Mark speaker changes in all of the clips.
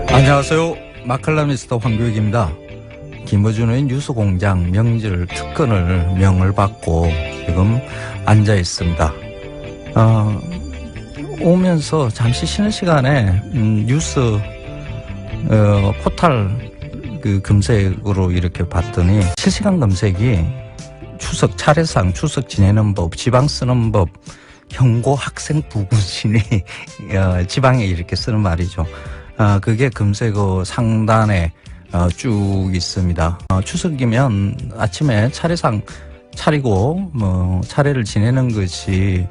Speaker 1: 안녕하세요. 마칼라미스터 황교익입니다. 김어준의 뉴스공장 명절 특근을 명을 받고 지금 앉아 있습니다. 오면서 잠시 쉬는 시간에 뉴스 포탈 그 검색으로 이렇게 봤더니 실시간 검색이 추석 차례상, 추석 지내는 법, 지방 쓰는 법, 경고 학생 부군신이 지방에 이렇게 쓰는 말이죠. 그게 검색어 상단에 쭉 있습니다. 추석이면 아침에 차례상 차리고 차례를 지내는 것이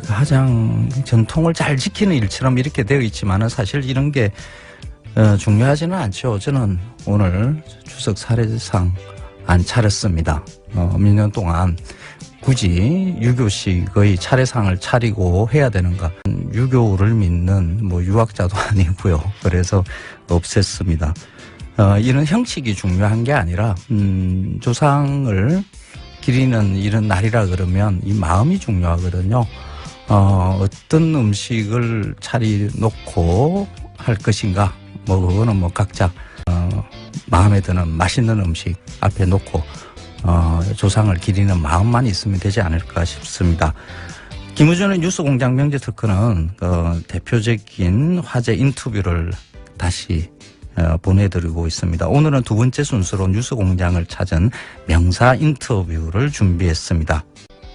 Speaker 1: 가장 전통을 잘 지키는 일처럼 이렇게 되어 있지만은 사실 이런 게 중요하지는 않죠. 저는 오늘 추석 차례상 안 차렸습니다. 몇 년 동안 굳이 유교식의 차례상을 차리고 해야 되는가? 유교를 믿는 유학자도 아니고요. 그래서 없앴습니다. 이런 형식이 중요한 게 아니라 조상을 기리는 이런 날이라 그러면 이 마음이 중요하거든요. 어떤 음식을 차려놓고 할 것인가? 그거는 각자 마음에 드는 맛있는 음식 앞에 놓고 조상을 기리는 마음만 있으면 되지 않을까 싶습니다. 김어준의 뉴스공장 명절 특근은 대표적인 화제 인터뷰를 다시 보내드리고 있습니다. 오늘은 두 번째 순서로 뉴스공장을 찾은 명사 인터뷰를 준비했습니다.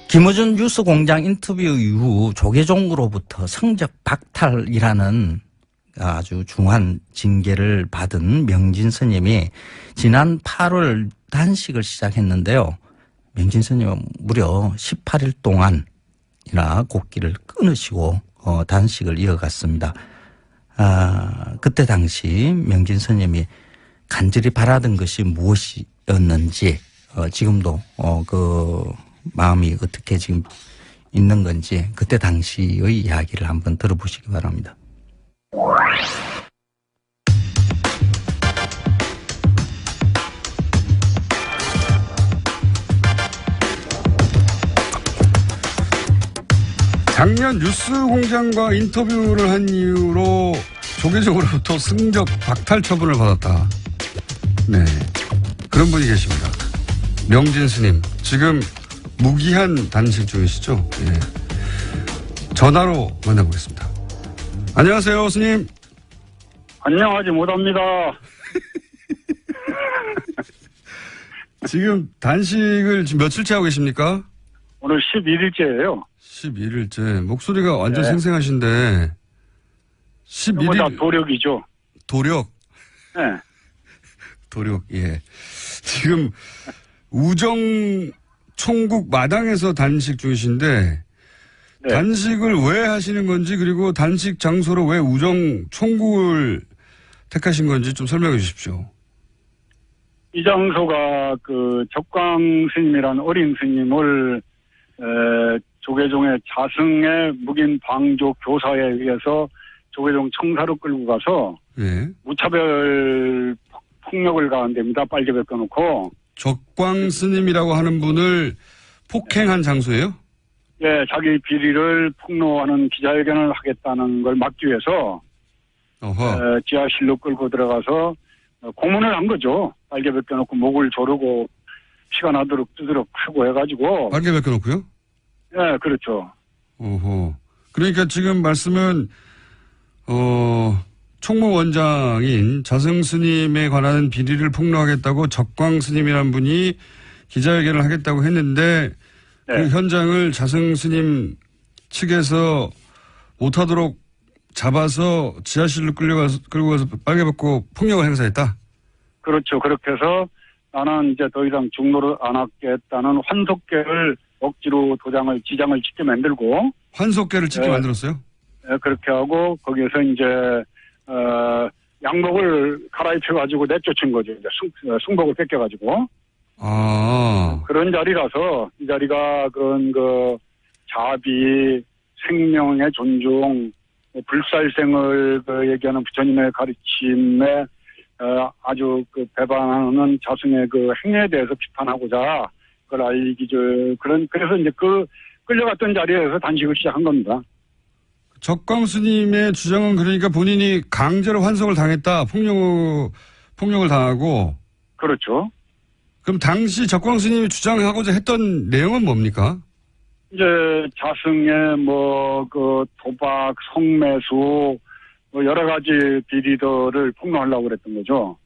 Speaker 1: 김어준 뉴스공장 인터뷰 이후 조계종으로부터 성적 박탈이라는 아주 중한 징계를 받은 명진 스님이 지난 8월 단식을 시작했는데요. 명진 스님은 무려 18일 동안이나 곡기를 끊으시고 단식을 이어갔습니다. 그때 당시 명진 스님이 간절히 바라던 것이 무엇이었는지 지금도 그 마음이 어떻게 지금 있는 건지 그때 당시의 이야기를 한번 들어보시기 바랍니다.
Speaker 2: 작년 뉴스공장과 인터뷰를 한 이유로 조계종으로부터 성적 박탈 처분을 받았다. 네, 그런 분이 계십니다. 명진 스님, 지금 무기한 단식 중이시죠? 예. 전화로 만나보겠습니다. 안녕하세요, 스님.
Speaker 3: 안녕하지 못합니다.
Speaker 2: 지금 단식을 지금 며칠째 하고 계십니까?
Speaker 3: 오늘 11일째예요.
Speaker 2: 11일째. 목소리가 완전
Speaker 3: 네.
Speaker 2: 생생하신데 11일.
Speaker 3: 다 도력이죠.
Speaker 2: 도력?
Speaker 3: 네.
Speaker 2: 도력, 예. 지금 우정 총국 마당에서 단식 중이신데
Speaker 3: 네.
Speaker 2: 단식을 왜 하시는 건지 그리고 단식 장소로 왜 우정 총국을 택하신 건지 좀 설명해 주십시오.
Speaker 3: 이 장소가 그 적광 스님이라는 어린 스님을 조계종의 자승의 묵인 방조 교사에 의해서 조계종 청사로 끌고 가서
Speaker 2: 예.
Speaker 3: 무차별 폭력을 가한 데입니다. 빨개 벗겨놓고.
Speaker 2: 적광 스님이라고 하는 분을 폭행한 장소예요?
Speaker 3: 예, 자기 비리를 폭로하는 기자회견을 하겠다는 걸 막기 위해서 지하실로 끌고 들어가서 고문을 한 거죠. 빨개 벗겨놓고 목을 조르고 피가 나도록 뜨도록 하고 해가지고.
Speaker 2: 빨개 벗겨놓고요?
Speaker 3: 예, 그렇죠.
Speaker 2: 오호. 그러니까 지금 말씀은 총무원장인 자승 스님에 관한 비리를 폭로하겠다고 적광 스님이라는 분이 기자회견을 하겠다고 했는데
Speaker 3: 네.
Speaker 2: 그 현장을 자승 스님 측에서 못하도록 잡아서 지하실로 끌고 가서 빨개 벗고 폭력을 행사했다?
Speaker 3: 그렇죠. 그렇게 해서 나는 이제 더 이상 중노를 안 하겠다는 환속계를 억지로 지장을 짓게 만들고.
Speaker 2: 환속계를 짓게 만들었어요?
Speaker 3: 네, 그렇게 하고 거기에서 이제 양복을 갈아입혀가지고 내쫓은 거죠. 이제 승복을 뺏겨가지고. 그런 자리라서 이 자리가 그런 자비, 생명의 존중, 불살생을 얘기하는 부처님의 가르침에 아주 배반하는 자승의 행위에 대해서 비판하고자 그걸 알리기 그래서 이제 끌려갔던 자리에서 단식을 시작한 겁니다.
Speaker 2: 적광스님의 주장은 그러니까 본인이 강제로 환송을 당했다. 폭력을 당하고.
Speaker 3: 그렇죠.
Speaker 2: 그럼 당시 적광스님이 주장하고자 했던 내용은 뭡니까?
Speaker 3: 이제 자승의 도박, 성매수 여러 가지 비리들을 폭로하려고 그랬던 거죠.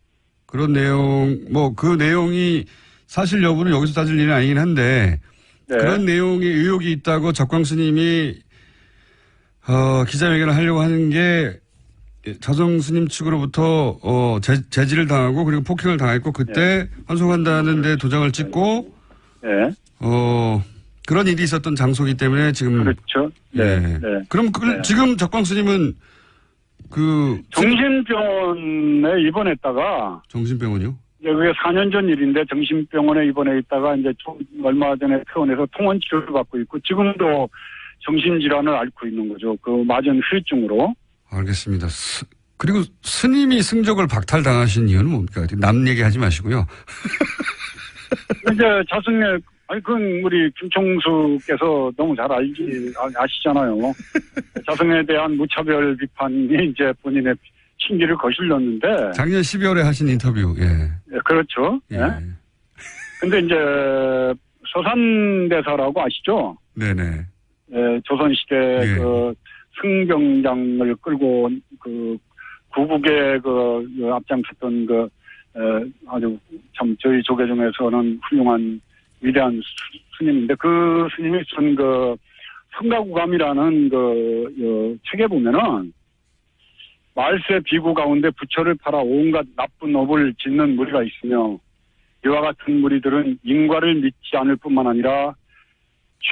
Speaker 2: 그런 내용, 그 내용이 사실 여부는 여기서 따질 일은 아니긴 한데, 네. 그런 내용에 의혹이 있다고 적광스님이, 기자회견을 하려고 하는 게, 자성스님 측으로부터, 제지를 당하고, 그리고 폭행을 당했고, 그때 환송한다는 데 도장을 찍고,
Speaker 3: 네.
Speaker 2: 그런 일이 있었던 장소이기 때문에 지금.
Speaker 3: 그렇죠. 네. 네.
Speaker 2: 그럼
Speaker 3: 네.
Speaker 2: 지금 적광스님은
Speaker 3: 정신병원에 입원했다가.
Speaker 2: 정신병원이요?
Speaker 3: 그게 4년 전 일인데 정신병원에 입원해 있다가 이제 얼마 전에 퇴원해서 통원 치료를 받고 있고 지금도 정신질환을 앓고 있는 거죠. 그 맞은 후유증으로.
Speaker 2: 알겠습니다. 그리고 스님이 승적을 박탈당하신 이유는 뭡니까? 남 얘기하지 마시고요.
Speaker 3: 이제 자승의 그건 우리 김총수께서 너무 잘 아시잖아요. 자승에 대한 무차별 비판이 이제 본인의 신기를 거슬렸는데.
Speaker 2: 작년 12월에 하신 인터뷰, 예.
Speaker 3: 예, 그렇죠. 예. 근데 이제 서산대사라고 아시죠?
Speaker 2: 네네.
Speaker 3: 예, 조선시대
Speaker 2: 예.
Speaker 3: 승병장을 끌고 구국에 앞장섰던 아주 참 저희 조계 중에서는 훌륭한 위대한 스님인데 그 스님이 쓴 성가구감이라는 책에 보면은 말세 비구 가운데 부처를 팔아 온갖 나쁜 업을 짓는 무리가 있으며 이와 같은 무리들은 인과를 믿지 않을 뿐만 아니라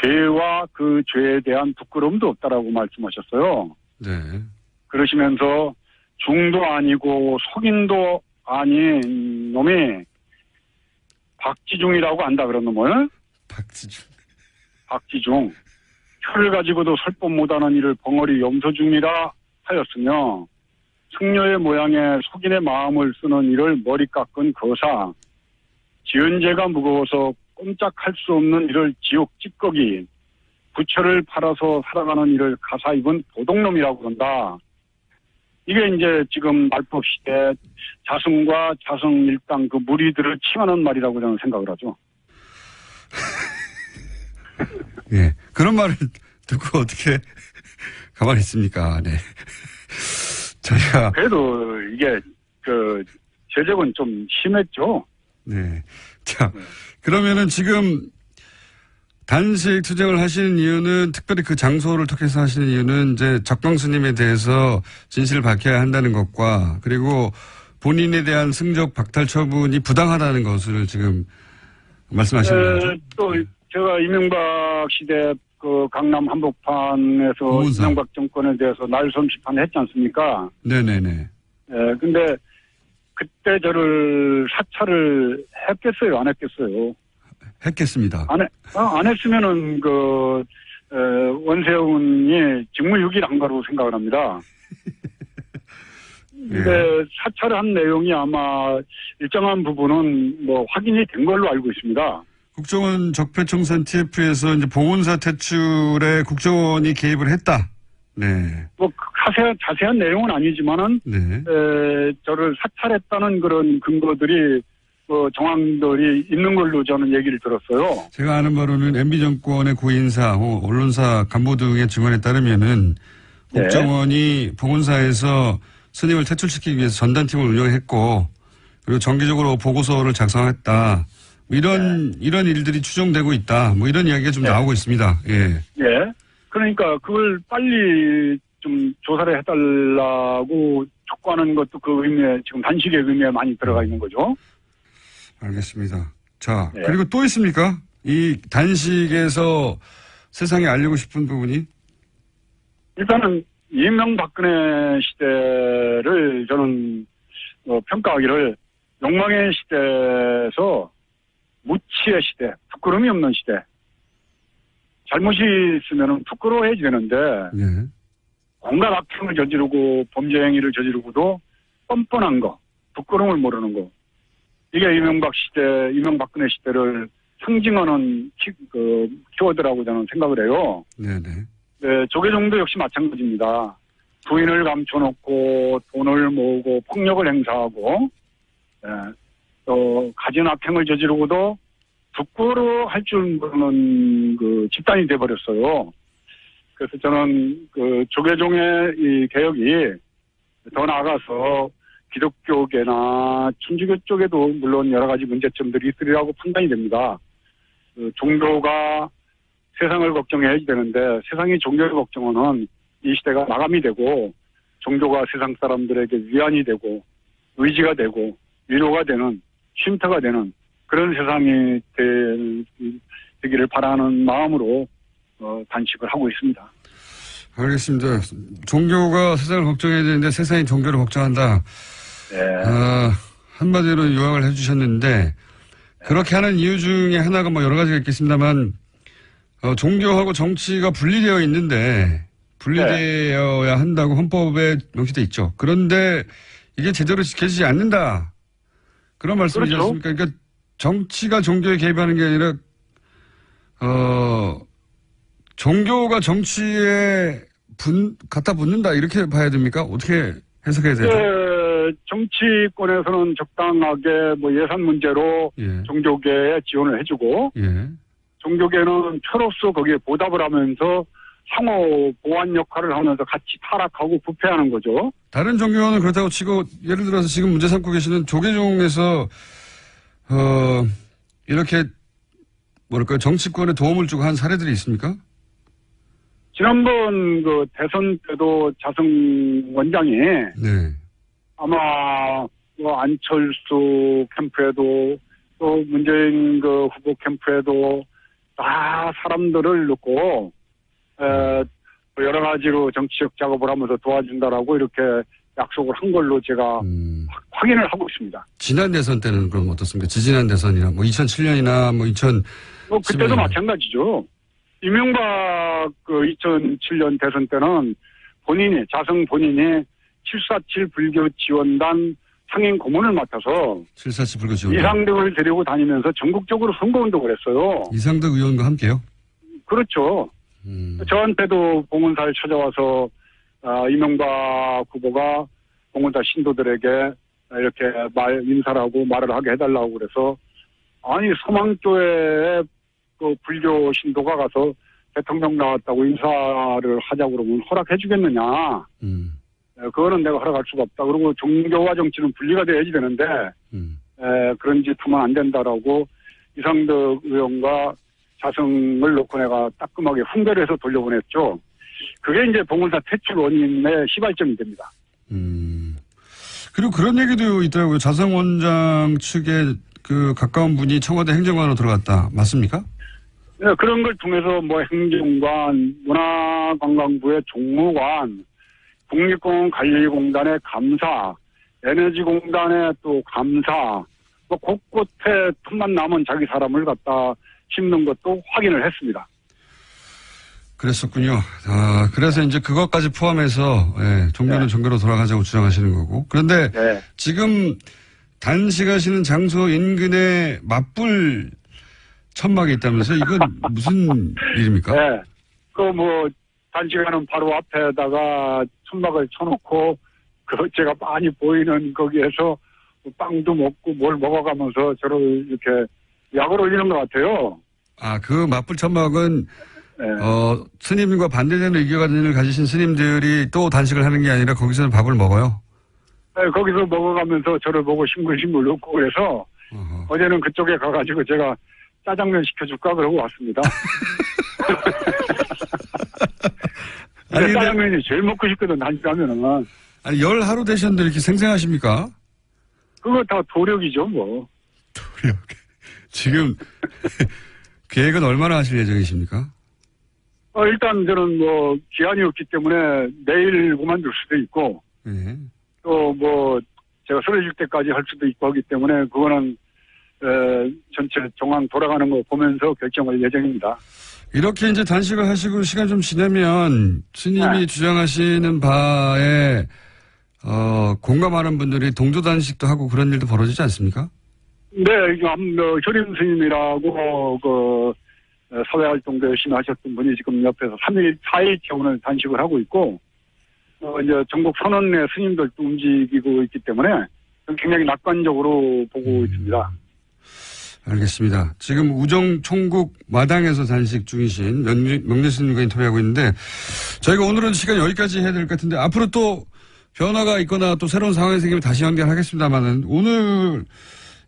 Speaker 3: 죄와 그 죄에 대한 부끄러움도 없다라고 말씀하셨어요.
Speaker 2: 네.
Speaker 3: 그러시면서 중도 아니고 속인도 아닌 놈이 박지중이라고 안다 그런 놈을. 박지중. 혀를 가지고도 설법 못하는 이를 벙어리 염소중이라 하였으며 승려의 모양에 속인의 마음을 쓰는 이를 머리 깎은 거사. 지은 죄가 무거워서 꼼짝할 수 없는 이를 지옥 찌꺼기. 부처를 팔아서 살아가는 이를 가사 입은 도둑놈이라고 그런다. 이게 이제 지금 말법 시대 자승과 자승 일당 그 무리들을 칭하는 말이라고 저는 생각을 하죠.
Speaker 2: 예. 그런 말을 듣고 어떻게 가만히 있습니까? 네. 저희가.
Speaker 3: 그래도 이게 제적은 좀 심했죠.
Speaker 2: 네. 자, 그러면은 지금 단식 투쟁을 하시는 이유는 특별히 그 장소를 택해서 하시는 이유는 이제 적광스님에 대해서 진실을 밝혀야 한다는 것과 그리고 본인에 대한 승적 박탈 처분이 부당하다는 것을 지금 말씀하시는 거죠.
Speaker 3: 또 제가 이명박 시대 강남 한복판에서
Speaker 2: 공문사.
Speaker 3: 이명박 정권에 대해서 날선 비판을 했지 않습니까?
Speaker 2: 네네네.
Speaker 3: 근데 그때 저를 사찰을 했겠어요, 안 했겠어요?
Speaker 2: 했겠습니다.
Speaker 3: 안 했으면은 원세훈이 직무유기를 한 거라고 생각을 합니다. 근데
Speaker 2: 예.
Speaker 3: 사찰을 한 내용이 아마 일정한 부분은 확인이 된 걸로 알고 있습니다.
Speaker 2: 국정원 적폐청산 TF에서 이제 봉온사 퇴출에 국정원이 개입을 했다. 네.
Speaker 3: 자세한 내용은 아니지만은,
Speaker 2: 네.
Speaker 3: 저를 사찰했다는 그런 근거들이, 정황들이 있는 걸로 저는 얘기를 들었어요.
Speaker 2: 제가 아는 바로는 MB 정권의 고인사, 언론사 간부 등의 증언에 따르면은
Speaker 3: 네.
Speaker 2: 국정원이 봉온사에서 스님을 퇴출시키기 위해서 전단팀을 운영했고, 그리고 정기적으로 보고서를 작성했다. 이런 일들이 추정되고 있다. 이런 이야기가 좀 나오고 있습니다. 예.
Speaker 3: 예. 그러니까 그걸 빨리 좀 조사를 해달라고 촉구하는 것도 그 의미에 지금 단식의 의미에 많이 들어가 있는 거죠.
Speaker 2: 알겠습니다. 자,
Speaker 3: 네.
Speaker 2: 그리고 또 있습니까? 이 단식에서 세상에 알리고 싶은 부분이?
Speaker 3: 일단은 이명박근혜 시대를 저는 평가하기를 욕망의 시대에서 무치의 시대, 부끄러움이 없는 시대. 잘못이 있으면 부끄러워해야 되는데
Speaker 2: 네.
Speaker 3: 온갖 악행을 저지르고 범죄 행위를 저지르고도 뻔뻔한 거, 부끄러움을 모르는 거. 이게 이명박근혜 시대를 상징하는 키워드라고 저는 생각을 해요.
Speaker 2: 네네.
Speaker 3: 네, 조계종도 역시 마찬가지입니다. 부인을 감춰놓고 돈을 모으고 폭력을 행사하고 또 가진 악행을 저지르고도 부끄러워할 줄 모르는 그 집단이 돼버렸어요. 그래서 저는 그 조계종의 이 개혁이 더 나아가서 기독교계나 천주교 쪽에도 물론 여러 가지 문제점들이 있으리라고 판단이 됩니다. 그 종교가 세상을 걱정해야지 되는데 세상이 종교를 걱정하는 이 시대가 마감이 되고 종교가 세상 사람들에게 위안이 되고 의지가 되고 위로가 되는 쉼터가 되는 그런 세상이 되기를 바라는 마음으로 단식을 하고 있습니다.
Speaker 2: 알겠습니다. 종교가 세상을 걱정해야 되는데 세상이 종교를 걱정한다.
Speaker 3: 네.
Speaker 2: 한마디로 요약을 해주셨는데 그렇게 하는 이유 중에 하나가 뭐 여러 가지가 있겠습니다만 종교하고 정치가 분리되어 있는데 분리되어야 한다고 헌법에 명시되어 있죠. 그런데 이게 제대로 지켜지지 않는다. 그런 말씀이지
Speaker 3: 그렇죠.
Speaker 2: 않습니까? 그러니까 정치가 종교에 개입하는 게 아니라 종교가 정치에 갖다 붙는다 이렇게 봐야 됩니까? 어떻게 해석해야 되죠?
Speaker 3: 정치권에서는 적당하게 뭐 예산 문제로
Speaker 2: 예.
Speaker 3: 종교계에 지원을 해주고
Speaker 2: 예.
Speaker 3: 종교계는 표로서 거기에 보답을 하면서 상호 보완 역할을 하면서 같이 타락하고 부패하는 거죠.
Speaker 2: 다른 종교는 그렇다고 치고 예를 들어서 지금 문제 삼고 계시는 조계종에서 이렇게 뭐랄까요 정치권에 도움을 주고 한 사례들이 있습니까?
Speaker 3: 지난번 그 대선 때도 자승 원장이
Speaker 2: 네.
Speaker 3: 아마 뭐 안철수 캠프에도 또 문재인 그 후보 캠프에도 다 사람들을 넣고 여러 가지로 정치적 작업을 하면서 도와준다라고 이렇게 약속을 한 걸로 제가 확인을 하고 있습니다.
Speaker 2: 지난 대선 때는 그럼 어떻습니까? 지지난 대선이나 뭐 2007년이나 뭐 2000.
Speaker 3: 뭐 그때도 마찬가지죠. 이명박 그 2007년 대선 때는 자승 본인이 747 불교 지원단 상임 고문을 맡아서
Speaker 2: 747 불교 지원단.
Speaker 3: 이상득을 데리고 다니면서 전국적으로 선거운동을 했어요.
Speaker 2: 이상득 의원과 함께요?
Speaker 3: 그렇죠. 저한테도 봉은사를 찾아와서 이명박 후보가 봉은사 신도들에게 이렇게 인사를 하고 말을 하게 해달라고 그래서 아니 서망교회에 그 불교 신도가 가서 대통령 나왔다고 인사를 하자고 그러면 허락해 주겠느냐. 그거는 내가 허락할 수가 없다. 그리고 종교와 정치는 분리가 돼야지 되는데 그런 짓 하면 안 된다라고 이상득 의원과 자승을 놓고 내가 따끔하게 훈계를 해서 돌려보냈죠. 그게 이제 봉은사 퇴출 원인의 시발점이 됩니다.
Speaker 2: 그리고 그런 얘기도 있더라고요. 자승 원장 측에 그 가까운 분이 청와대 행정관으로 들어갔다. 맞습니까?
Speaker 3: 네, 그런 걸 통해서 뭐 행정관, 문화관광부의 종무관, 국립공원관리공단의 감사, 에너지공단의 또 감사, 뭐 곳곳에 틈만 남은 자기 사람을 갖다 심는 것도 확인을 했습니다.
Speaker 2: 그랬었군요. 그래서 이제 그것까지 포함해서 종교는 종교로 돌아가자고 주장하시는 거고. 그런데 지금 단식하시는 장소 인근에 맞불 천막이 있다면서 이건 무슨 일입니까?
Speaker 3: 네. 그 뭐 단식하는 바로 앞에다가 천막을 쳐놓고 제가 많이 보이는 거기에서 빵도 먹고 뭘 먹어가면서 저를 이렇게 약을 올리는 것 같아요.
Speaker 2: 그 맞불 천막은 스님과 반대되는 의견을 가지신 스님들이 또 단식을 하는 게 아니라 거기서는 밥을 먹어요?
Speaker 3: 네, 거기서 먹어가면서 저를 보고 싱글싱글 웃고 그래서 어제는 그쪽에 가가지고 제가 짜장면 시켜줄까 그러고 왔습니다. 아니, 짜장면이 제일 먹고 싶거든, 단식하면은.
Speaker 2: 아니, 열 하루 되셨는데 이렇게 생생하십니까?
Speaker 3: 그거 다 도력이죠, 뭐.
Speaker 2: 도력. 지금 계획은 얼마나 하실 예정이십니까?
Speaker 3: 일단 저는 뭐 기한이 없기 때문에 내일 그만둘 수도 있고 또 뭐 제가 쓰러질 때까지 할 수도 있고 하기 때문에 그거는 전체 정황 돌아가는 거 보면서 결정할 예정입니다.
Speaker 2: 이렇게 이제 단식을 하시고 시간 좀 지나면 스님이 주장하시는 바에 공감하는 분들이 동조 단식도 하고 그런 일도 벌어지지 않습니까?
Speaker 3: 네, 효림 스님이라고 사회활동도 열심히 하셨던 분이 지금 옆에서 4일째 오늘 단식을 하고 있고, 이제 전국 선언내 스님들도 움직이고 있기 때문에 굉장히 낙관적으로 보고 있습니다.
Speaker 2: 알겠습니다. 지금 우정 총국 마당에서 단식 중이신 명진 스님과 인터뷰하고 있는데 저희가 오늘은 시간 여기까지 해야 될 것 같은데 앞으로 또 변화가 있거나 또 새로운 상황이 생기면 다시 연결하겠습니다만은 오늘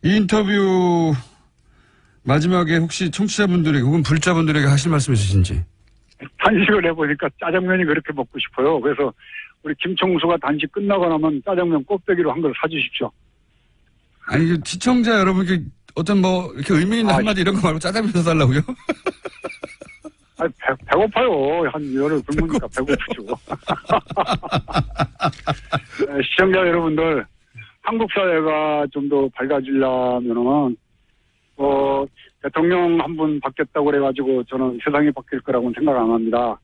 Speaker 2: 이 인터뷰 마지막에 혹시 청취자분들에게 혹은 불자분들에게 하실 말씀 있으신지?
Speaker 3: 단식을 해보니까 짜장면이 그렇게 먹고 싶어요. 그래서 우리 김총수가 단식 끝나고 나면 짜장면 꼭대기로 한 걸 사주십시오.
Speaker 2: 아니, 시청자 여러분께 어떤 뭐 이렇게 의미 있는 한마디 이런 거 말고 짜장면 사달라고요?
Speaker 3: 아니, 배고파요. 한 열흘 굶으니까 배고프죠. 시청자 여러분들, 한국 사회가 좀 더 밝아지려면은, 대통령 한 분 바뀌었다고 그래가지고 저는 세상이 바뀔 거라고는 생각 안 합니다.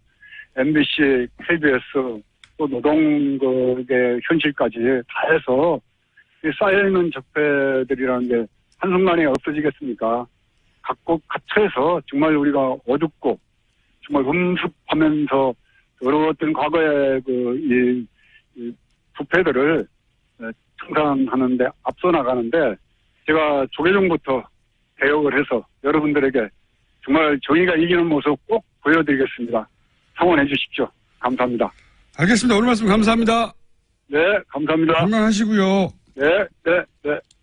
Speaker 3: MBC, KBS, 또 노동의 현실까지 다 해서 쌓여있는 적폐들이라는 게 한순간에 없어지겠습니까? 각국 각처에서 정말 우리가 어둡고 정말 음습하면서 어려웠던 과거의 이 부패들을 청산하는데 앞서 나가는데 제가 조계종부터 개혁을 해서 여러분들에게 정말 정의가 이기는 모습 꼭 보여드리겠습니다. 성원해 주십시오. 감사합니다.
Speaker 2: 알겠습니다. 오늘 말씀 감사합니다.
Speaker 3: 네, 감사합니다.
Speaker 2: 건강하시고요.
Speaker 3: 네.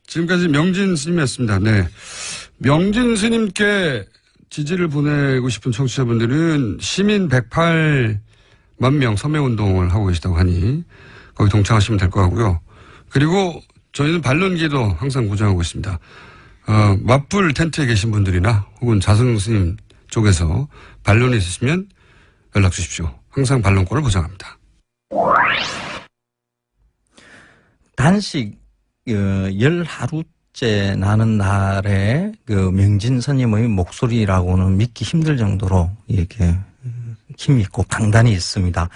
Speaker 2: 지금까지 명진 스님이었습니다. 네. 명진 스님께 지지를 보내고 싶은 청취자분들은 시민 108만 명 서명운동을 하고 계시다고 하니 거기 동참하시면 될 것 같고요. 그리고 저희는 반론기도 항상 구정하고 있습니다. 맞불 텐트에 계신 분들이나 혹은 자승 스님 쪽에서 반론이 있으시면 연락 주십시오. 항상 반론권을 보장합니다.
Speaker 1: 단식 10하루째 나는 날에 명진 스님의 목소리라고는 믿기 힘들 정도로 이렇게 힘이 있고 강단이 있습니다.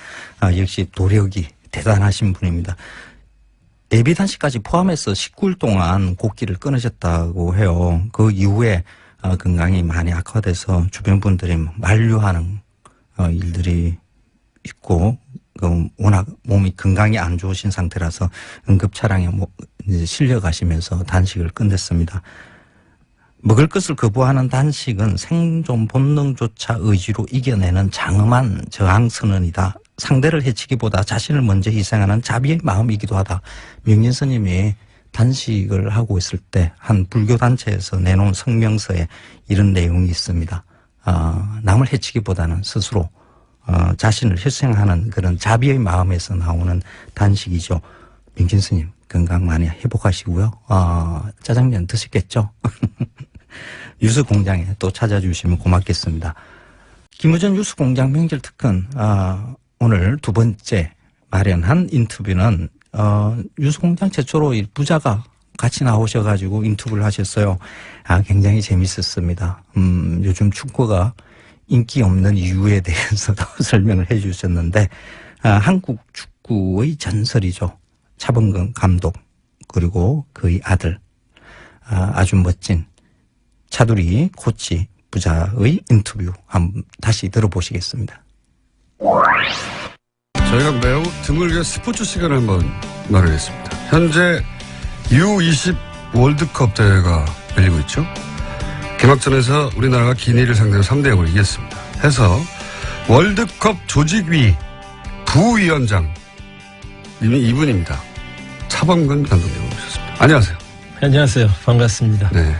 Speaker 1: 역시 도력이 대단하신 분입니다. 예비 단식까지 포함해서 19일 동안 곡기를 끊으셨다고 해요. 그 이후에 건강이 많이 악화돼서 주변 분들이 만류하는 일들이 있고 워낙 몸이 건강이 안 좋으신 상태라서 응급차량에 실려 가시면서 단식을 끝냈습니다. 먹을 것을 거부하는 단식은 생존 본능조차 의지로 이겨내는 장엄한 저항선언이다. 상대를 해치기보다 자신을 먼저 희생하는 자비의 마음이기도 하다. 명진 스님이 단식을 하고 있을 때 한 불교단체에서 내놓은 성명서에 이런 내용이 있습니다. 남을 해치기보다는 스스로 자신을 희생하는 그런 자비의 마음에서 나오는 단식이죠. 명진 스님 건강 많이 회복하시고요. 짜장면 드시겠죠? 유수공장에 또 찾아주시면 고맙겠습니다. 김우전 유수공장 명절특근 오늘 두 번째 마련한 인터뷰는 유수공장 최초로 부자가 같이 나오셔가지고 인터뷰를 하셨어요. 굉장히 재밌었습니다. 요즘 축구가 인기 없는 이유에 대해서도 설명을 해 주셨는데 한국 축구의 전설이죠. 차범근 감독 그리고 그의 아들 아주 멋진 차두리 코치 부자의 인터뷰 한번 다시 들어보시겠습니다.
Speaker 2: 저희가 매우 드물게 스포츠 시간을 한번 마련했습니다. 현재 U20 월드컵 대회가 열리고 있죠. 개막전에서 우리나라가 기니를 상대로 3대0으로 이겼습니다. 해서 월드컵 조직위 부위원장 이분입니다. 차범근 감독님 오셨습니다. 안녕하세요.
Speaker 4: 안녕하세요. 반갑습니다.
Speaker 2: 네.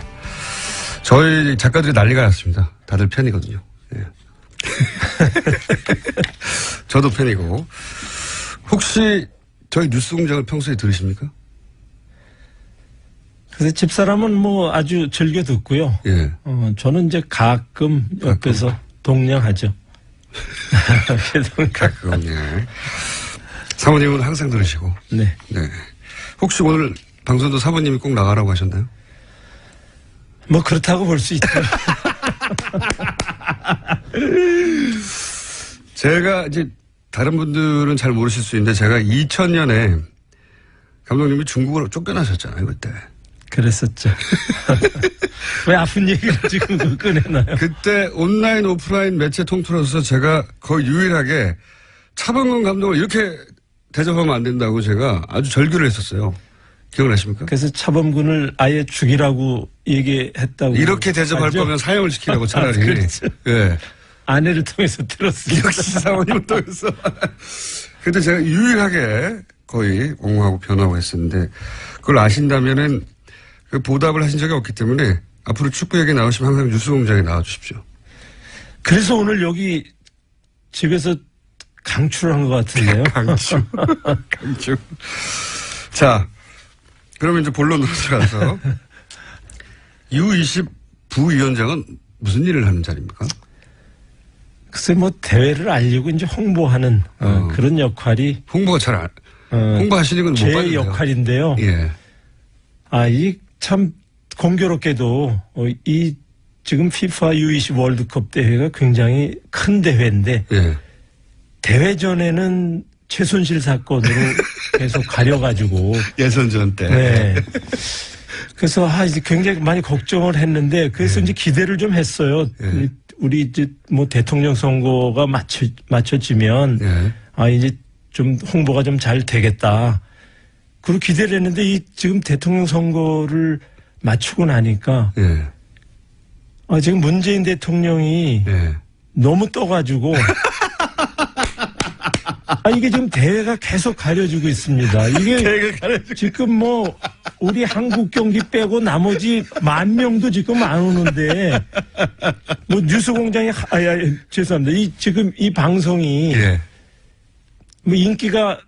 Speaker 2: 저희 작가들이 난리가 났습니다. 다들 팬이거든요. 네. 저도 팬이고. 혹시 저희 뉴스공장을 평소에 들으십니까?
Speaker 4: 그래서 집사람은 뭐 아주 즐겨 듣고요.
Speaker 2: 예.
Speaker 4: 저는 이제 가끔 옆에서 동냥하죠.
Speaker 2: 가끔, 예. 사모님은 항상 들으시고.
Speaker 4: 네.
Speaker 2: 네. 혹시 오늘 방송도 사모님이 꼭 나가라고 하셨나요?
Speaker 4: 뭐 그렇다고 볼 수 있죠.
Speaker 2: 제가 이제 다른 분들은 잘 모르실 수 있는데 제가 2000년에 감독님이 중국으로 쫓겨나셨잖아요, 그때.
Speaker 4: 그랬었죠. 왜 아픈 얘기를 지금 꺼내나요?
Speaker 2: 그때 온라인 오프라인 매체 통틀어서 제가 거의 유일하게 차범근 감독을 이렇게 대접하면 안 된다고 제가 아주 절규를 했었어요. 기억나십니까?
Speaker 4: 그래서 차범근을 아예 죽이라고 얘기했다고.
Speaker 2: 이렇게 대접할 거면 사형을 시키라고 차라리.
Speaker 4: 그렇죠.
Speaker 2: 예.
Speaker 4: 아내를 통해서 들었습니다.
Speaker 2: 역시 사모님을 통해서. 그때 제가 유일하게 거의 옹호하고 변하고 했었는데 그걸 아신다면은 그 보답을 하신 적이 없기 때문에 앞으로 축구 얘기 나오시면 항상 뉴스공장에 나와주십시오.
Speaker 4: 그래서 오늘 여기 집에서 강추를 한 것 같은데요.
Speaker 2: 강추. 강추. 자, 그러면 이제 본론으로 들어가서 U20 부위원장은 무슨 일을 하는 자리입니까?
Speaker 4: 글쎄 뭐 대회를 알리고 이제 홍보하는 그런 역할이
Speaker 2: 홍보가 잘 홍보하시는 건 못
Speaker 4: 제
Speaker 2: 봤는데요.
Speaker 4: 역할인데요.
Speaker 2: 예.
Speaker 4: 이 참 공교롭게도 이 지금 FIFA U20 월드컵 대회가 굉장히 큰 대회인데
Speaker 2: 예.
Speaker 4: 대회 전에는 최순실 사건으로 계속 가려가지고
Speaker 2: 예선전 때.
Speaker 4: 네. 그래서 이제 굉장히 많이 걱정을 했는데 그래서 이제 기대를 좀 했어요. 우리 이제 뭐 대통령 선거가 맞춰지면 이제 좀 홍보가 좀 잘 되겠다. 그리고 기대를 했는데 이 지금 대통령 선거를 맞추고 나니까 지금 문재인 대통령이 너무 떠가지고 이게 지금 대회가 계속 가려지고 있습니다. 이게 지금 뭐 우리 한국 경기 빼고 나머지 10,000명도 지금 안 오는데 뭐 뉴스공장이 죄송합니다. 지금 이 방송이 뭐 인기가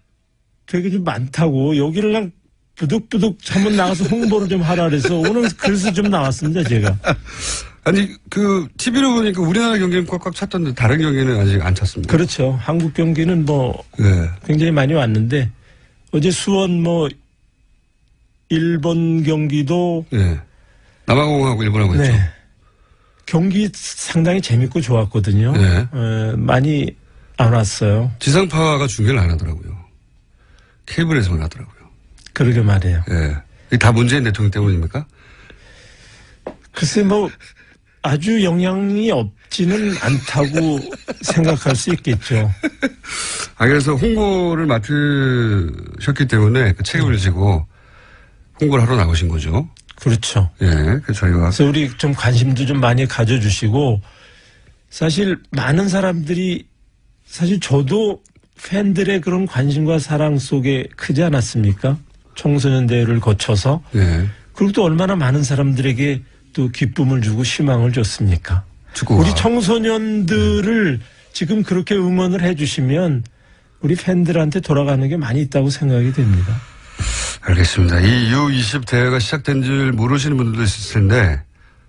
Speaker 4: 되게 좀 많다고 여기를 그냥 부득부득 한번 나가서 홍보를 좀 하라 그래서 오늘 그래서 좀 나왔습니다 제가.
Speaker 2: 아니 그 TV로 보니까 우리나라 경기는 꽉꽉 찼던데 다른 경기는 아직 안 찼습니다.
Speaker 4: 그렇죠. 한국 경기는 뭐 굉장히 많이 왔는데 어제 수원 뭐 일본 경기도
Speaker 2: 남아공하고 일본하고 했죠.
Speaker 4: 경기 상당히 재밌고 좋았거든요. 많이 안 왔어요.
Speaker 2: 지상파가 중계를 안 하더라고요. 케이블에서만 하더라고요.
Speaker 4: 그러게 말이에요.
Speaker 2: 이게 다 문재인 대통령 때문입니까?
Speaker 4: 글쎄 뭐 아주 영향이 없지는 않다고 생각할 수 있겠죠.
Speaker 2: 그래서 홍보를 맡으셨기 때문에 그 책임을 지고 홍보를 하러 나오신 거죠.
Speaker 4: 그렇죠.
Speaker 2: 그래서 저희가.
Speaker 4: 그래서 우리 좀 관심도 좀 많이 가져주시고 사실 많은 사람들이 사실 저도 팬들의 그런 관심과 사랑 속에 크지 않았습니까? 청소년 대회를 거쳐서. 그리고 또 얼마나 많은 사람들에게 또 기쁨을 주고 희망을 줬습니까? 우리 청소년들을 지금 그렇게 응원을 해 주시면 우리 팬들한테 돌아가는 게 많이 있다고 생각이 됩니다.
Speaker 2: 알겠습니다. 이 U20 대회가 시작된 줄 모르시는 분들도 있을 텐데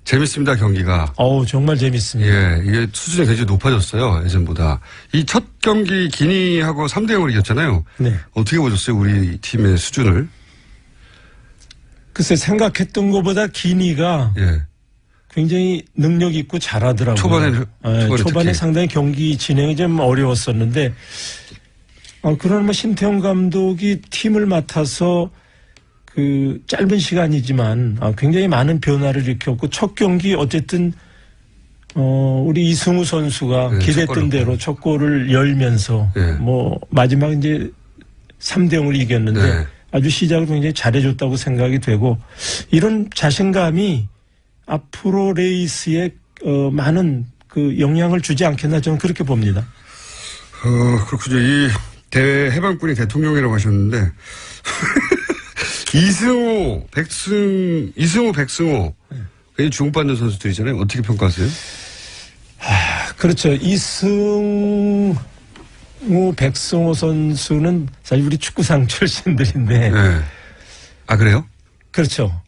Speaker 2: 재밌습니다, 경기가.
Speaker 4: 정말 재밌습니다.
Speaker 2: 이게 수준이 굉장히 높아졌어요, 예전보다. 이 첫 경기 기니하고 3대0으로 이겼잖아요. 어떻게 보셨어요, 우리 팀의 수준을?
Speaker 4: 글쎄, 생각했던 것보다 기니가 굉장히 능력 있고 잘하더라고요. 초반에 상당히 경기 진행이 좀 어려웠었는데, 그러나 뭐 심태용 감독이 팀을 맡아서 그 짧은 시간이지만 굉장히 많은 변화를 일으켰고 첫 경기 어쨌든 우리 이승우 선수가 기대했던 대로 첫 골을 열면서 뭐 마지막 이제 3대0으로 이겼는데 아주 시작을 굉장히 잘해줬다고 생각이 되고 이런 자신감이 앞으로 레이스에 많은 그 영향을 주지 않겠나 저는 그렇게 봅니다.
Speaker 2: 그렇군요. 이 대회 해방군이 대통령이라고 하셨는데 이승우, 백승호 주목받는 선수들이잖아요. 어떻게 평가하세요?
Speaker 4: 그렇죠. 이승우, 백승호 선수는 사실 우리 축구상 출신들인데.
Speaker 2: 그래요?
Speaker 4: 그렇죠.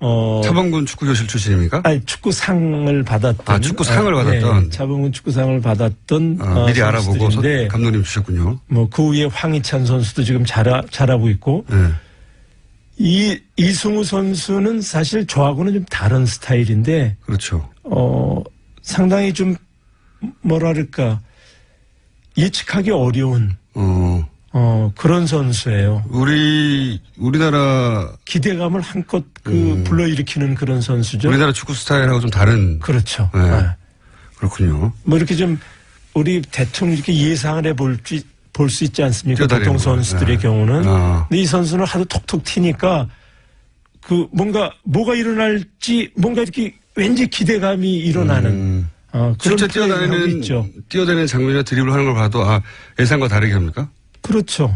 Speaker 2: 차범근 축구교실 출신입니까?
Speaker 4: 축구상을 받았던.
Speaker 2: 축구상을 받았던.
Speaker 4: 차범근 축구상을 받았던.
Speaker 2: 미리 알아보고 감독님 주셨군요.
Speaker 4: 뭐 그 위에 황희찬 선수도 지금 잘하고 있고. 이승우 선수는 사실 저하고는 좀 다른 스타일인데.
Speaker 2: 그렇죠.
Speaker 4: 상당히 좀 뭐랄까 예측하기 어려운 그런 선수예요.
Speaker 2: 우리나라
Speaker 4: 기대감을 한껏 불러일으키는 그런 선수죠.
Speaker 2: 우리나라 축구 스타일하고 좀 다른.
Speaker 4: 그렇죠.
Speaker 2: 네. 네. 그렇군요.
Speaker 4: 뭐 이렇게 좀 우리 대충 이렇게 예상을 볼 수 있지 않습니까? 보통 선수들의 경우는. 근데 이 선수는 하도 톡톡 튀니까 뭐가 일어날지 뭔가 이렇게 왠지 기대감이 일어나는.
Speaker 2: 실제 뛰어다니는 장면이나 드리블 하는 걸 봐도 예상과 다르게 합니까?
Speaker 4: 그렇죠.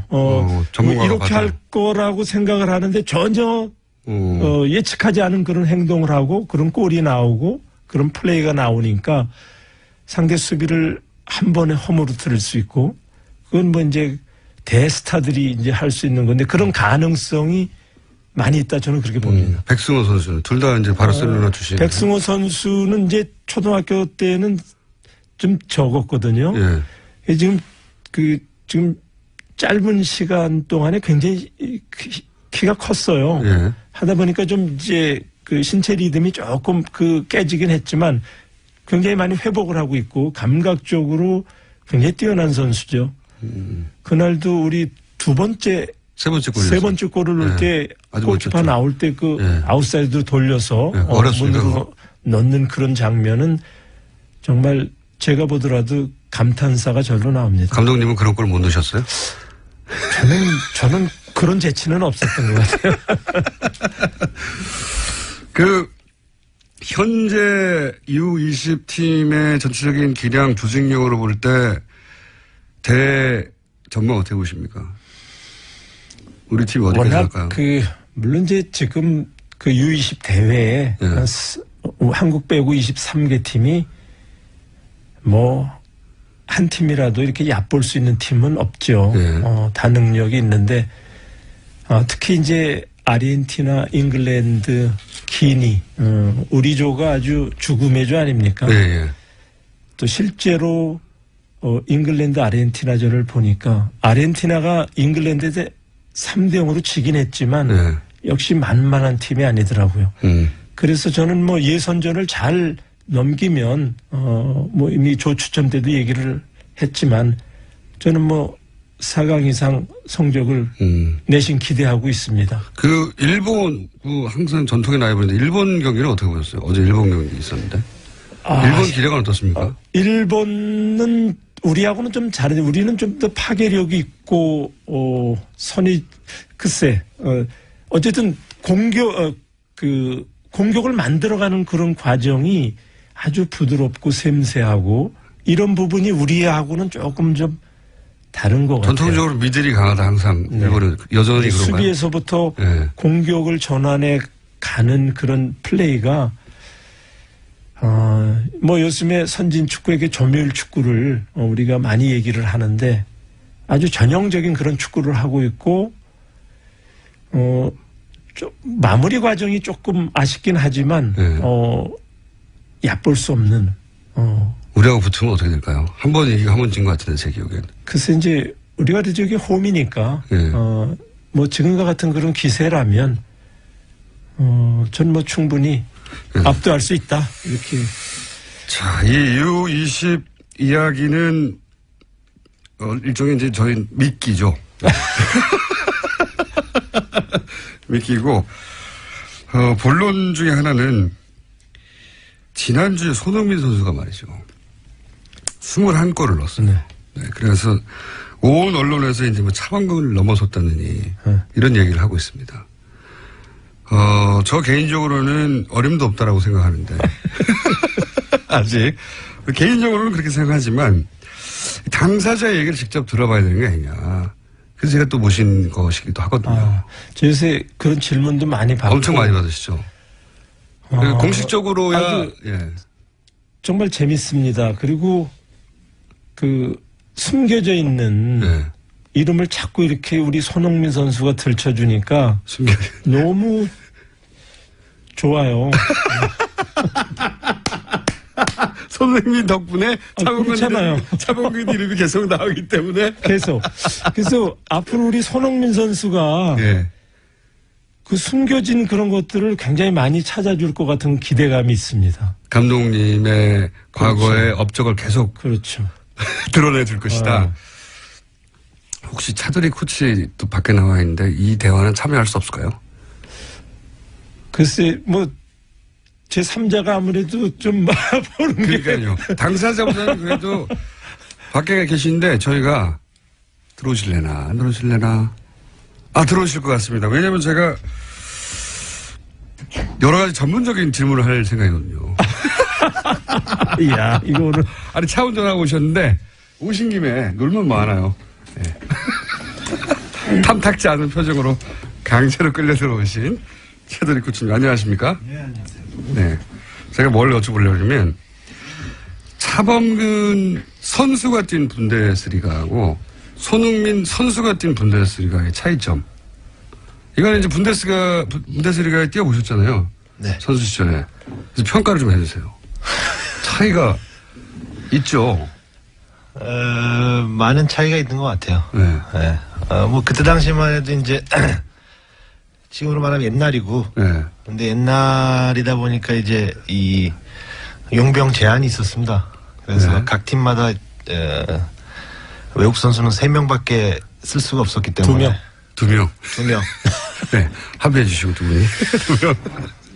Speaker 2: 전문가가
Speaker 4: 이렇게 할 거라고 생각을 하는데 전혀 예측하지 않은 그런 행동을 하고 그런 골이 나오고 그런 플레이가 나오니까 상대 수비를 한 번에 허물어뜨릴 수 있고 그건 뭐 이제 대스타들이 이제 할 수 있는 건데 그런 가능성이 많이 있다 저는 그렇게 봅니다.
Speaker 2: 백승호 선수는 둘 다 이제 바르셀로나 출신.
Speaker 4: 백승호 선수는 이제 초등학교 때는 좀 적었거든요. 예. 지금 짧은 시간 동안에 굉장히 키가 컸어요. 예. 하다 보니까 좀 이제 그 신체 리듬이 조금 깨지긴 했지만 굉장히 많이 회복을 하고 있고 감각적으로 굉장히 뛰어난 선수죠. 그날도 우리 세 번째 골을 넣을 때 골키퍼 나올 때 아웃사이드로 돌려서 문으로 넣는 그런 장면은 정말 제가 보더라도 감탄사가 절로 나옵니다.
Speaker 2: 감독님은 그런 골 못 넣으셨어요?
Speaker 4: 저는 그런 재치는 없었던 것 같아요.
Speaker 2: 현재 U20 팀의 전체적인 기량 조직력으로 볼 때 전망 어떻게 보십니까? 우리 팀이 어디까지 갈까요?
Speaker 4: 물론 이제 지금 U20 대회에 한국 빼고 23개 팀이 한 팀이라도 이렇게 얕볼 수 있는 팀은 없죠. 다 능력이 있는데 특히 이제 아르헨티나, 잉글랜드, 기니, 우리 조가 아주 죽음의 조 아닙니까? 또 실제로 잉글랜드, 아르헨티나전을 보니까 아르헨티나가 잉글랜드에 3대0으로 지긴 했지만 역시 만만한 팀이 아니더라고요. 그래서 저는 예선전을 잘 넘기면 이미 조 추첨 때도 얘기를 했지만 저는 4강 이상 성적을 내심 기대하고 있습니다.
Speaker 2: 일본 항상 전통의 라이벌인데 일본 경기는 어떻게 보셨어요? 어제 일본 경기 있었는데. 일본 기량은 어떻습니까?
Speaker 4: 일본은 우리하고는 좀 다르죠. 우리는 좀 더 파괴력이 있고 선이 글쎄 어쨌든 공격을 만들어가는 그런 과정이 아주 부드럽고 섬세하고 이런 부분이 우리하고는 조금 좀 다른 것 같아요.
Speaker 2: 전통적으로 미들이 강하다 항상 일본은 여전히 그런가요?
Speaker 4: 수비에서부터 공격을 전환해 가는 그런 플레이가 요즘에 선진 축구에게 조별 축구를 우리가 많이 얘기를 하는데 아주 전형적인 그런 축구를 하고 있고 좀 마무리 과정이 조금 아쉽긴 하지만 얕볼 수 없는
Speaker 2: 우리하고 붙으면 어떻게 될까요? 한 번 이기고 한 번 진 것 같은데 제 기억에는.
Speaker 4: 글쎄 이제 우리가 저기 홈이니까 지금과 같은 그런 기세라면 전 충분히 압도할 수 있다 이렇게.
Speaker 2: 자, 이 U20 이야기는 일종의 이제 저희 미끼죠. 미끼고 본론 중에 하나는 지난주에 손흥민 선수가 말이죠. 21골을 넣었어요. 네, 그래서 온 언론에서 이제 차범근을 넘어섰다느니 이런 얘기를 하고 있습니다. 저 개인적으로는 어림도 없다라고 생각하는데 아직 개인적으로는 그렇게 생각하지만 당사자의 얘기를 직접 들어봐야 되는 게 아니냐. 그래서 제가 또 모신 것이기도 하거든요.
Speaker 4: 저 요새 그런 질문도 많이 받고
Speaker 2: 엄청 많이 받으시죠. 공식적으로야
Speaker 4: 정말 재밌습니다. 그리고 숨겨져 있는 이름을 자꾸 이렇게 우리 손흥민 선수가 들춰주니까 너무 좋아요.
Speaker 2: 손흥민 덕분에 차범근 이름이 계속 나오기 때문에
Speaker 4: 계속. 그래서 앞으로 우리 손흥민 선수가 그 숨겨진 그런 것들을 굉장히 많이 찾아줄 것 같은 기대감이 있습니다.
Speaker 2: 혹시 차두리 코치 또 밖에 나와 있는데 이 대화는 참여할 수 없을까요?
Speaker 4: 글쎄, 제 3자가 아무래도 좀 보는
Speaker 2: 그러니까요. 당사자보다는 그래도 밖에 계신데 저희가 들어오실래나 안 들어오실래나. 들어오실 것 같습니다. 왜냐면 제가 여러 가지 전문적인 질문을 할 생각이거든요.
Speaker 4: 이야, 이거 오늘.
Speaker 2: 아니, 차 운전하고 오셨는데 오신 김에 놀면 많아요. 네. 탐탁지 않은 표정으로 강제로 끌려 들어오신 차두리 코치님 안녕하십니까?
Speaker 5: 네, 안녕하세요.
Speaker 2: 네. 제가 뭘 여쭤보려고 하면 차범근 선수가 뛴 분데스리가하고 손흥민 선수가 뛴 분데스리가의 차이점. 이거는 이제 분데스리가에 뛰어보셨잖아요.
Speaker 5: 네.
Speaker 2: 선수 시절에. 그래서 평가를 좀 해주세요. 차이가 있죠.
Speaker 5: 많은 차이가 있는 것 같아요.
Speaker 2: 네.
Speaker 5: 네. 그때 당시만 해도 이제 지금으로 말하면 옛날이고.
Speaker 2: 네.
Speaker 5: 근데 옛날이다 보니까 이제 이 용병 제한이 있었습니다. 그래서
Speaker 2: 네.
Speaker 5: 각 팀마다 외국 선수는 3명밖에 쓸 수가 없었기 때문에.
Speaker 2: 2명.
Speaker 5: 2명.
Speaker 2: 네. 합의해 주시고 2분이. 2명.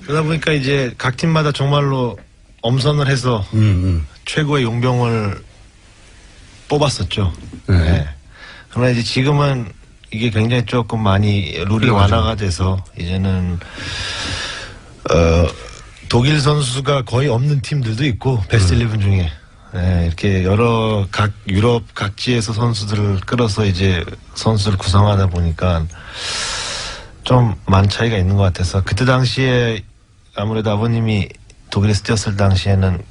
Speaker 5: 그러다 보니까 이제 각 팀마다 정말로 엄선을 해서 최고의 용병을 뽑았었죠.
Speaker 2: 네.
Speaker 5: 네. 그러나 이제 지금은 이게 굉장히 조금 많이 룰이 완화가 돼서 이제는 독일 선수가 거의 없는 팀들도 있고 베스트 11 중에 네, 이렇게 여러 유럽 각지에서 선수들을 끌어서 이제 선수를 구성하다 보니까 좀 많은 차이가 있는 것 같아서 그때 당시에 아무래도 아버님이 독일에서 뛰었을 당시에는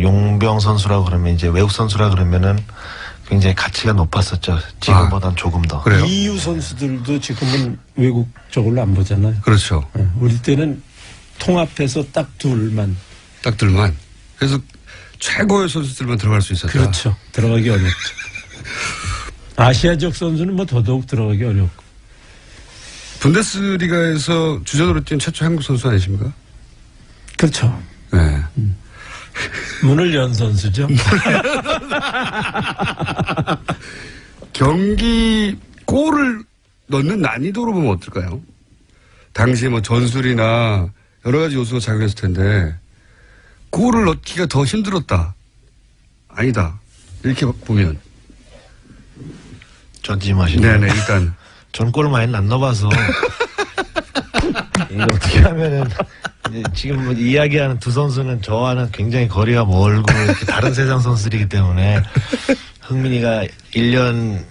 Speaker 5: 용병 선수라고 그러면 이제 외국 선수라 그러면은 굉장히 가치가 높았었죠. 지금보단 조금 더.
Speaker 2: 그래요?
Speaker 4: EU 선수들도 지금은 외국 저걸로 안 보잖아요.
Speaker 2: 그렇죠.
Speaker 4: 우리 때는 통합해서 딱 둘만.
Speaker 2: 딱 둘만. 그래서 최고의 선수들만 들어갈 수 있었다.
Speaker 4: 그렇죠. 들어가기 어렵죠. 아시아 지역 선수는 더더욱 들어가기 어렵고.
Speaker 2: 분데스리가에서 주전으로 뛴 최초 한국 선수 아니십니까?
Speaker 4: 그렇죠.
Speaker 2: 네.
Speaker 4: 문을 연 선수죠.
Speaker 2: 경기 골을 넣는 난이도로 보면 어떨까요? 당시에 전술이나 여러 가지 요소가 작용했을 텐데 골을 넣기가 더 힘들었다. 아니다. 이렇게 보면.
Speaker 5: 전지마시네요.
Speaker 2: 네네, 일단.
Speaker 5: 전 골을 많이 안 넣어봐서. 이거 어떻게 하면은, 이제 지금 이야기하는 두 선수는 저와는 굉장히 거리가 멀고, 이렇게 다른 세상 선수들이기 때문에, 흥민이가 1년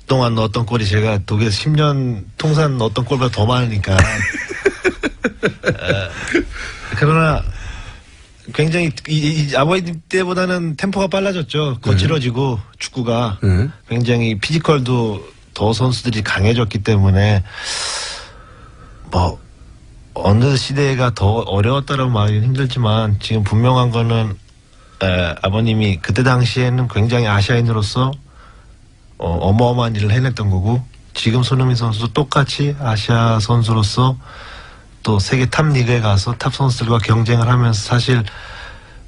Speaker 5: 동안 넣었던 골이 제가 독일에서 10년 통산 넣었던 골보다 더 많으니까. 그러나, 굉장히 아버님 때보다는 템포가 빨라졌죠. 거칠어지고 축구가 굉장히 피지컬도 더 선수들이 강해졌기 때문에 어느 시대가 더 어려웠다라고 말하기는 힘들지만 지금 분명한 거는 아버님이 그때 당시에는 굉장히 아시아인으로서 어마어마한 일을 해냈던 거고 지금 손흥민 선수도 똑같이 아시아 선수로서 또 세계 탑 리그에 가서 탑 선수들과 경쟁을 하면서 사실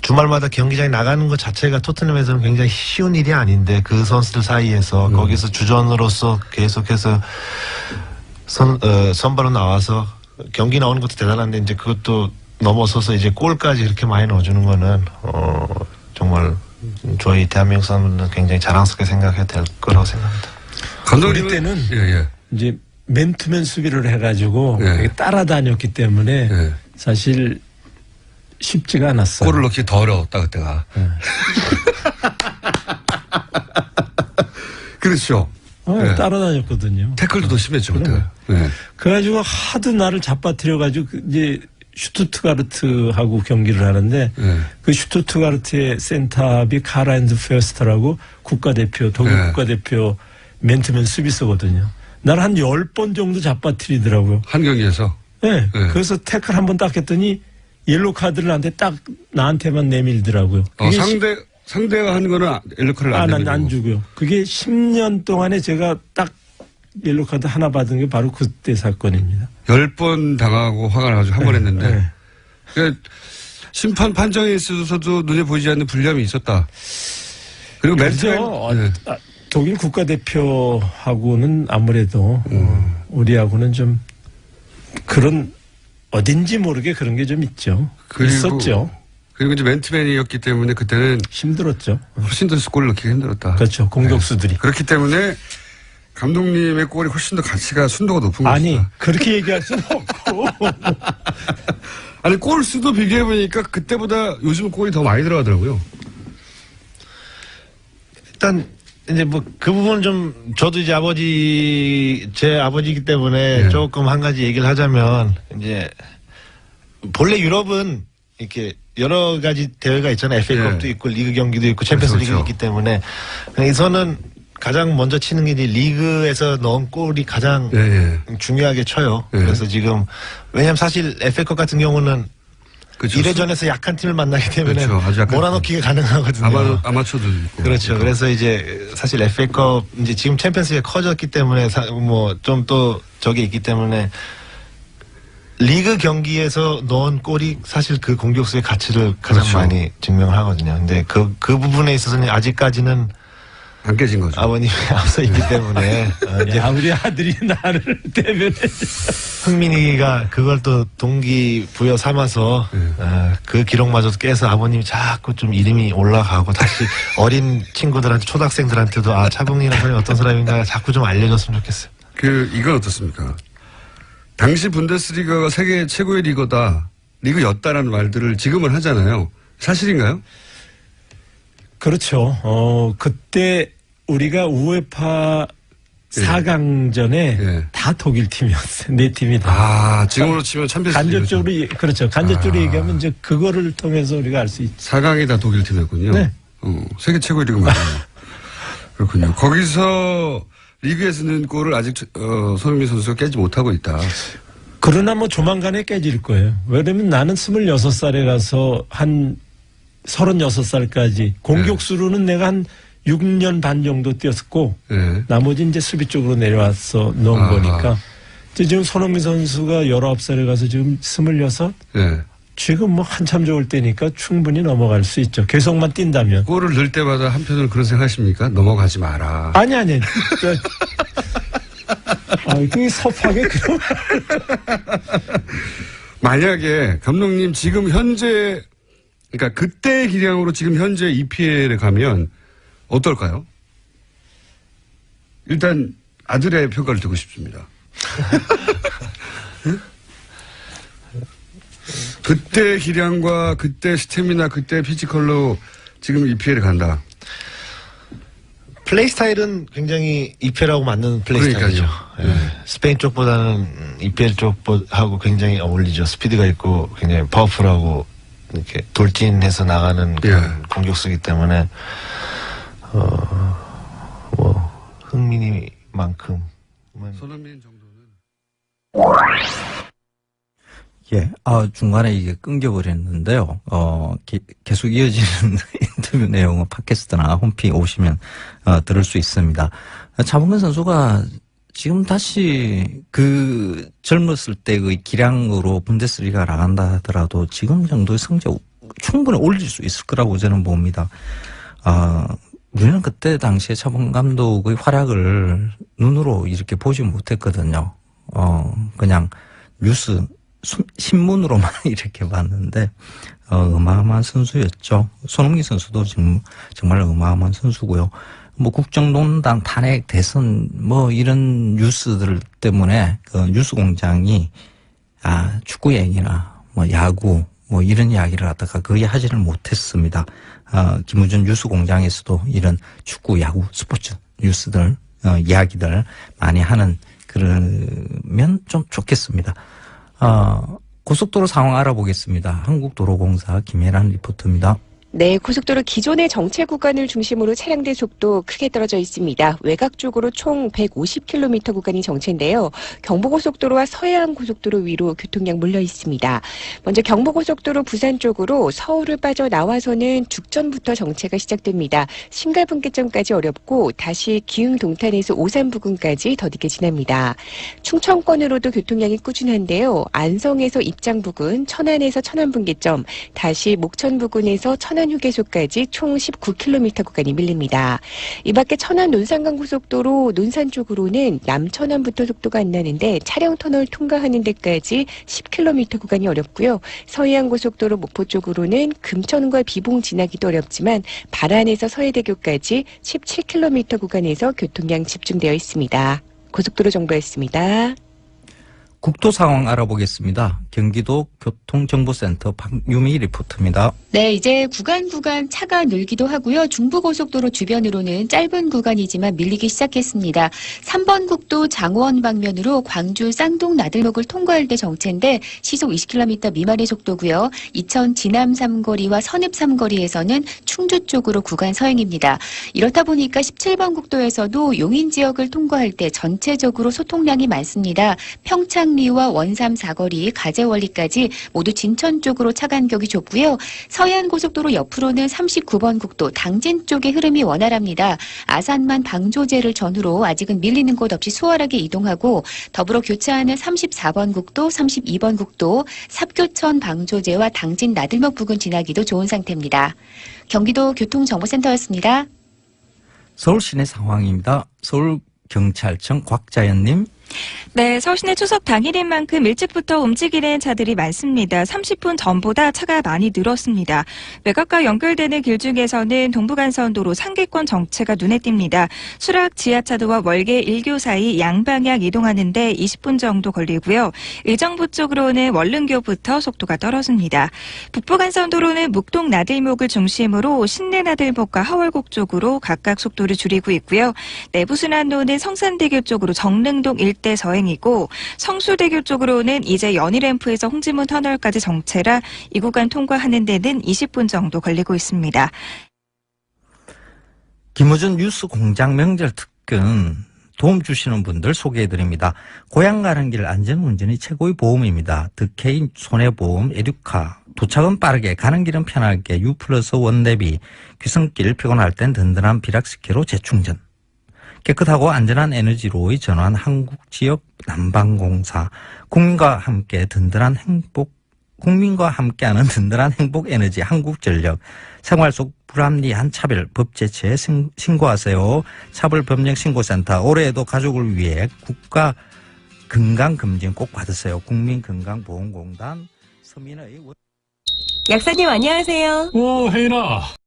Speaker 5: 주말마다 경기장에 나가는 것 자체가 토트넘에서는 굉장히 쉬운 일이 아닌데 그 선수들 사이에서 거기서 주전으로서 계속해서 선발로 나와서 경기 나오는 것도 대단한데 이제 그것도 넘어서서 이제 골까지 이렇게 많이 넣어주는 거는 정말 저희 대한민국 사람들은 굉장히 자랑스럽게 생각해야 될 거라고 생각합니다.
Speaker 4: 우리 때는 이제 맨투맨 수비를 해가지고 따라다녔기 때문에 사실 쉽지가 않았어요.
Speaker 2: 골을 넣기 더 어려웠다 그때가. 그렇죠.
Speaker 4: 따라다녔거든요.
Speaker 2: 태클도 더 심했죠 그때가.
Speaker 4: 그래가지고 하도 나를 잡아뜨려가지고 이제 슈투트가르트하고 경기를 하는데 그 슈투트가르트의 센터업이 카라인드 페어스터라고 국가대표 독일 국가대표 맨투맨 수비수거든요. 나를 한 10번 정도 잡아뜨리더라고요.
Speaker 2: 한 경기에서?
Speaker 4: 네. 그래서 태클 한번 딱 했더니 옐로 카드를 나한테만 내밀더라고요.
Speaker 2: 상대가 한 거는 옐로 카드를
Speaker 4: 안 주고요. 그게 10년 동안에 제가 딱 옐로 카드 하나 받은 게 바로 그때 사건입니다.
Speaker 2: 10번 당하고 화가 나가지고 한 번 했는데. 그러니까 심판 판정에 있어서도 눈에 보이지 않는 불리함이 있었다. 그리고
Speaker 4: 독일 국가대표하고는 아무래도 우리하고는 좀 그런 어딘지 모르게 그런 게 좀 있죠. 있었죠.
Speaker 2: 그리고 이제 맨투맨이었기 때문에 그때는
Speaker 4: 힘들었죠.
Speaker 2: 훨씬 더 골을 넣기가 힘들었다.
Speaker 4: 그렇죠. 공격수들이.
Speaker 2: 네. 그렇기 때문에 감독님의 골이 훨씬 더 가치가 순도가 높은 거죠.
Speaker 4: 아니 그렇게 얘기할 수는 없고.
Speaker 2: 아니 골 수도 비교해 보니까 그때보다 요즘 골이 더 많이 들어가더라고요.
Speaker 5: 일단 이제 뭐 그 부분 좀 저도 이제 제 아버지이기 때문에
Speaker 2: 예.
Speaker 5: 조금 한 가지 얘기를 하자면 이제 본래 유럽은 이렇게 여러 가지 대회가 있잖아요. FA컵도
Speaker 2: 예.
Speaker 5: 있고 리그 경기도 있고 챔피언스
Speaker 2: 그렇죠.
Speaker 5: 리그가 있기 때문에 여기서는 가장 먼저 치는 게 이제 리그에서 넣은 골이 가장 중요하게 쳐요.
Speaker 2: 예.
Speaker 5: 그래서 지금 왜냐하면 사실 FA컵 같은 경우는
Speaker 2: 그렇죠.
Speaker 5: 1회전에서 약한 팀을 만나기 때문에
Speaker 2: 그렇죠. 아주 약한
Speaker 5: 몰아넣기가 가능하거든요.
Speaker 2: 아마추어도 있고.
Speaker 5: 그렇죠. 그래서 이제 사실 FA컵 이제 지금 챔피언스가 커졌기 때문에 뭐 좀 또 저게 있기 때문에 리그 경기에서 넣은 골이 사실 그 공격수의 가치를 가장
Speaker 2: 그렇죠.
Speaker 5: 많이 증명을 하거든요. 근데 그 부분에 있어서는 아직까지는
Speaker 2: 안 깨진 거죠.
Speaker 5: 아버님이 앞서 있기 때문에 이제
Speaker 4: 우리 아들이 나를 대변해.
Speaker 5: 흥민이가 그걸 또 동기부여 삼아서 그 기록마저도 깨서 아버님이 자꾸 좀 이름이 올라가고 다시 어린 친구들한테 초등학생들한테도 차범근이라는 사람이 어떤 사람인가 자꾸 좀 알려줬으면 좋겠어요.
Speaker 2: 이건 어떻습니까? 당시 분데스리가가 세계 최고의 리그였다라는 말들을 지금은 하잖아요. 사실인가요?
Speaker 4: 그렇죠. 그때 우리가 우에파 4강전에 다 독일 팀이었어요. 네 팀이 다.
Speaker 2: 지금으로 치면 챔피언스
Speaker 4: 간접적으로, 그렇죠. 간접적으로 얘기하면 이제 그거를 통해서 우리가 알 수 있죠.
Speaker 2: 4강이 다 독일 팀이었군요.
Speaker 4: 네.
Speaker 2: 세계 최고의 리그 맞아요. 그렇군요. 거기서 리그에서는 골을 아직 손흥민 선수가 깨지 못하고 있다.
Speaker 4: 그러나 뭐 조만간에 깨질 거예요. 왜냐면 나는 26살이라서 한 36살까지 공격수로는 내가 한 6년 반 정도 뛰었고 나머지 이제 수비 쪽으로 내려와서 넣은 거니까 이제 지금 손흥민 선수가 19살에 가서 지금 26? 지금 뭐 한참 좋을 때니까 충분히 넘어갈 수 있죠. 계속만 뛴다면.
Speaker 2: 골을 넣을 때마다 한편으로 그런 생각하십니까? 넘어가지 마라.
Speaker 4: 아니. 그게 섭하게 그런.
Speaker 2: 만약에 감독님 지금 현재 그러니까 그때의 기량으로 지금 현재 EPL에 가면 어떨까요? 일단 아들의 평가를 듣고 싶습니다. 그때 기량과 그때 스태미나 그때 피지컬로 지금 EPL에 간다.
Speaker 5: 플레이 스타일은 굉장히 EPL하고 맞는 플레이 스타일이죠. 스페인 쪽보다는 EPL 쪽하고 굉장히 어울리죠. 스피드가 있고 굉장히 파워풀하고 이렇게 돌진해서 나가는 그런 공격수이기 때문에 뭐 흥민이만큼
Speaker 2: 손흥민 정도는
Speaker 1: 중간에 이게 끊겨버렸는데요. 계속 이어지는 인터뷰 내용은 팟캐스트나 홈페이지 오시면 들을 수 있습니다. 차범근 선수가 지금 다시 그 젊었을 때의 기량으로 분데스리가 나간다 하더라도 지금 정도의 성적 충분히 올릴 수 있을 거라고 저는 봅니다. 우리는 그때 당시에 차범근 감독의 활약을 눈으로 이렇게 보지 못했거든요. 그냥 뉴스 신문으로만 이렇게 봤는데 어마어마한 선수였죠. 손흥민 선수도 지금 정말 어마어마한 선수고요. 뭐 국정농단 탄핵 대선 뭐 이런 뉴스들 때문에 그 뉴스공장이 축구 얘기나 뭐 야구 뭐 이런 이야기를 하다가 거의 하지를 못했습니다. 김우준 뉴스공장에서도 이런 축구, 야구, 스포츠 뉴스들 이야기들 많이 하는 그러면 좀 좋겠습니다. 고속도로 상황 알아보겠습니다. 한국도로공사 김혜란 리포터입니다.
Speaker 6: 네, 고속도로 기존의 정체 구간을 중심으로 차량대 속도 크게 떨어져 있습니다. 외곽 쪽으로 총 150km 구간이 정체인데요. 경부고속도로와 서해안고속도로 위로 교통량 몰려 있습니다. 먼저 경부고속도로 부산 쪽으로 서울을 빠져나와서는 죽전부터 정체가 시작됩니다. 신갈분기점까지 어렵고 다시 기흥 동탄에서 오산 부근까지 더디게 지납니다. 충청권으로도 교통량이 꾸준한데요. 안성에서 입장 부근, 천안에서 천안분기점, 다시 목천 부근에서 천안 천안휴게소까지 총 19km 구간이 밀립니다. 이 밖에 천안 논산간고속도로 논산 쪽으로는 남천안부터 속도가 안 나는데 차량 터널 통과하는 데까지 10km 구간이 어렵고요. 서해안고속도로 목포 쪽으로는 금천과 비봉 지나기도 어렵지만 발안에서 서해대교까지 17km 구간에서 교통량 집중되어 있습니다. 고속도로 정보였습니다.
Speaker 1: 국도 상황 알아보겠습니다. 경기도 교통정보센터 박유미 리포터입니다.
Speaker 7: 네, 이제 구간 차가 늘기도 하고요. 중부고속도로 주변으로는 짧은 구간이지만 밀리기 시작했습니다. 3번 국도 장원 방면으로 광주 쌍동 나들목을 통과할 때 정체인데 시속 20km 미만의 속도고요. 이천 진암 삼거리와 선읍 삼거리에서는 충주 쪽으로 구간 서행입니다. 이렇다 보니까 17번 국도에서도 용인 지역을 통과할 때 전체적으로 소통량이 많습니다. 평창리와 원삼 사거리, 가재원리까지 모두 진천 쪽으로 차 간격이 좁고요. 서해안고속도로 옆으로는 39번 국도 당진 쪽의 흐름이 원활합니다. 아산만 방조제를 전후로 아직은 밀리는 곳 없이 수월하게 이동하고 더불어 교차하는 34번 국도, 32번 국도, 삽교천 방조제와 당진 나들목 부근 지나기도 좋은 상태입니다. 경기도 교통정보센터였습니다.
Speaker 1: 서울 시내 상황입니다. 서울경찰청 곽자연님.
Speaker 8: 네, 서울시내 추석 당일인 만큼 일찍부터 움직이는 차들이 많습니다. 30분 전보다 차가 많이 늘었습니다. 외곽과 연결되는 길 중에서는 동부간선도로 상계권 정체가 눈에 띕니다. 수락 지하차도와 월계 1교 사이 양방향 이동하는데 20분 정도 걸리고요. 의정부 쪽으로는 월릉교부터 속도가 떨어집니다. 북부간선도로는 묵동 나들목을 중심으로 신내 나들목과 하월곡 쪽으로 각각 속도를 줄이고 있고요. 내부순환로는 성산대교 쪽으로 정릉동 일대 서행이고 성수대교 쪽으로는 이제 연희램프에서 홍지문 터널까지 정체라 이 구간 통과하는 데는 20분 정도 걸리고 있습니다.
Speaker 1: 김어준 뉴스 공장 명절 특근 도움 주시는 분들 소개해드립니다. 고향 가는 길 안전운전이 최고의 보험입니다. 득케인 손해보험 에듀카. 도착은 빠르게 가는 길은 편하게 U+1 원대비. 귀성길 피곤할 땐 든든한 비락스키로 재충전. 깨끗하고 안전한 에너지로의 전환 한국지역 난방공사. 국민과 함께하는 든든한 행복 에너지 한국전력. 생활 속 불합리한 차별 법제처에 신고하세요. 차별법령신고센터. 올해에도 가족을 위해 국가 건강검진 꼭 받으세요. 국민건강보험공단 서민의
Speaker 9: 약사님 안녕하세요.
Speaker 10: 혜인아.